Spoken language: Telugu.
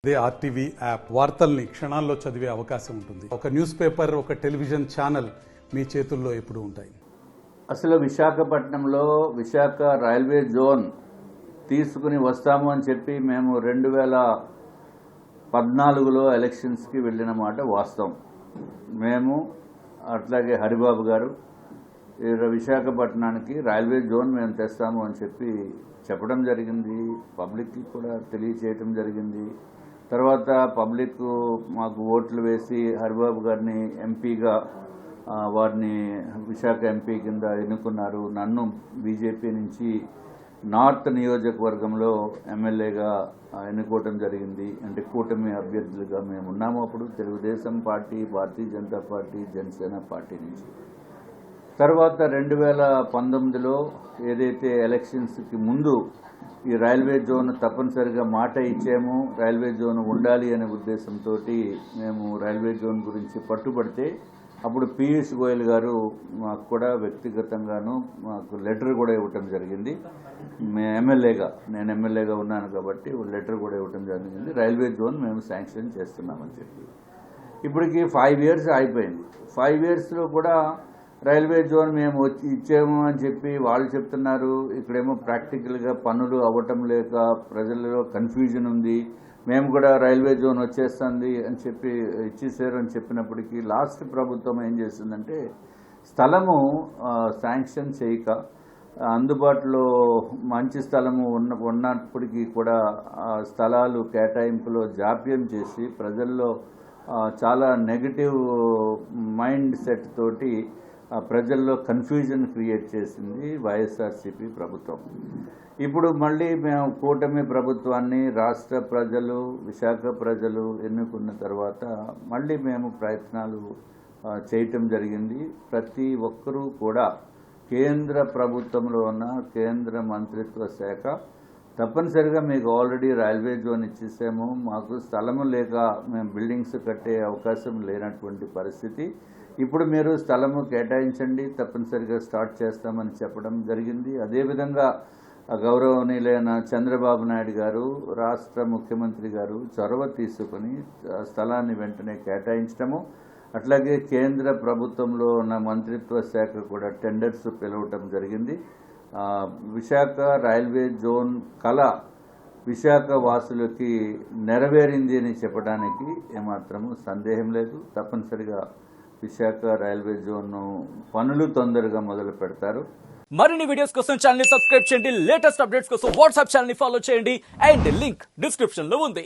అదే ఆర్టీవీ యాప్ వార్తల్ని క్షణాల్లో చదివే అవకాశం ఉంటుంది. ఒక న్యూస్ పేపర్, ఒక టెలివిజన్ ఛానల్ మీ చేతుల్లో ఎప్పుడూ ఉంటాయి. అసలు విశాఖపట్నంలో విశాఖ రైల్వే జోన్ తీసుకుని వస్తాము అని చెప్పి మేము 2014లో ఎలక్షన్స్కి వెళ్ళిన మాట వాస్తవం. మేము అట్లాగే హరిబాబు గారు విశాఖపట్నానికి రైల్వే జోన్ మేము తెస్తాము అని చెప్పడం జరిగింది. పబ్లిక్కి కూడా తెలియచేయటం జరిగింది. తర్వాత పబ్లిక్ మాకు ఓట్లు వేసి హరిబాబు గారిని ఎంపీగా వారిని విశాఖ ఎంపీ కింద ఎన్నుకున్నారు. నన్ను బీజేపీ నుంచి నార్త్ నియోజకవర్గంలో ఎమ్మెల్యేగా ఎన్నుకోవటం జరిగింది. అంటే కూటమి అభ్యర్థులుగా మేము ఉన్నాము. అప్పుడు Telugu Desam party, Bharatiya Janata party, Janasena party నుంచి. తర్వాత 2019లో ఏదైతే ఎలక్షన్స్కి ముందు ఈ రైల్వే జోన్ తప్పనిసరిగా మాట ఇచ్చాము, రైల్వే జోన్ ఉండాలి అనే ఉద్దేశంతో మేము రైల్వే జోన్ గురించి పట్టుబడితే అప్పుడు పీయూష్ గోయల్ గారు మాకు కూడా వ్యక్తిగతంగాను మాకు లెటర్ కూడా ఇవ్వటం జరిగింది. నేను ఎమ్మెల్యేగా ఉన్నాను కాబట్టి లెటర్ కూడా ఇవ్వటం జరిగింది. రైల్వే జోన్ మేము శాంక్షన్ చేస్తున్నామని చెప్పి. ఇప్పటికి 5 years అయిపోయింది. 5 yearsలో కూడా రైల్వే జోన్ మేము ఇచ్చాము అని చెప్పి వాళ్ళు చెప్తున్నారు. ఇక్కడేమో ప్రాక్టికల్గా పనులు అవ్వటం లేక ప్రజలలో కన్ఫ్యూజన్ ఉంది. మేము కూడా రైల్వే జోన్ వచ్చేస్తుంది అని చెప్పి ఇచ్చేసారు అని చెప్పినప్పటికీ లాస్ట్ ప్రభుత్వం ఏం చేసిందంటే స్థలము శాంక్షన్ చేయక అందుబాటులో మంచి స్థలము ఉన్నప్పటికీ కూడా స్థలాలు కేటాయింపులో జాప్యం చేసి ప్రజల్లో చాలా నెగటివ్ మైండ్ సెట్ తోటి ప్రజల్లో కన్ఫ్యూజన్ క్రియేట్ చేసింది వైఎస్ఆర్సీపీ ప్రభుత్వం. ఇప్పుడు మళ్ళీ మేము కూటమి ప్రభుత్వాన్ని రాష్ట్ర ప్రజలు, విశాఖ ప్రజలు ఎన్నుకున్న తర్వాత మళ్ళీ మేము ప్రయత్నాలు చేయటం జరిగింది. ప్రతి ఒక్కరూ కూడా కేంద్ర ప్రభుత్వంలో ఉన్న కేంద్ర మంత్రిత్వ శాఖ తప్పనిసరిగా మీకు ఆల్రెడీ రైల్వే జోన్ ఇచ్చేసాము, మాకు స్థలము లేక మేము బిల్డింగ్స్ కట్టే అవకాశం లేనటువంటి పరిస్థితి, ఇప్పుడు మీరు స్థలము కేటాయించండి, తప్పనిసరిగా స్టార్ట్ చేస్తామని చెప్పడం జరిగింది. అదేవిధంగా గౌరవనీయులైన చంద్రబాబు నాయుడు గారు, రాష్ట్ర ముఖ్యమంత్రి గారు చొరవ తీసుకుని స్థలాన్ని వెంటనే కేటాయించడము, అట్లాగే కేంద్ర ప్రభుత్వంలో ఉన్న మంత్రిత్వ శాఖ కూడా టెండర్స్ పిలవటం జరిగింది. విశాఖ రైల్వే జోన్ కళ విశాఖ వాసులకి నెరవేరింది అని చెప్పడానికి ఏమాత్రము సందేహం లేదు. తప్పనిసరిగా విశాఖ రైల్వే జోన్ పనులు తొందరగా మొదలు పెడతారు. మరిన్ని వీడియోస్ కోసం ఛానల్ ని సబ్స్క్రైబ్ చేయండి. లేటెస్ట్ అప్డేట్స్ కోసం వాట్సాప్ ఛానల్ ని ఫాలో చేయండి. అండ్ లింక్ డిస్క్రిప్షన్ లో ఉంది.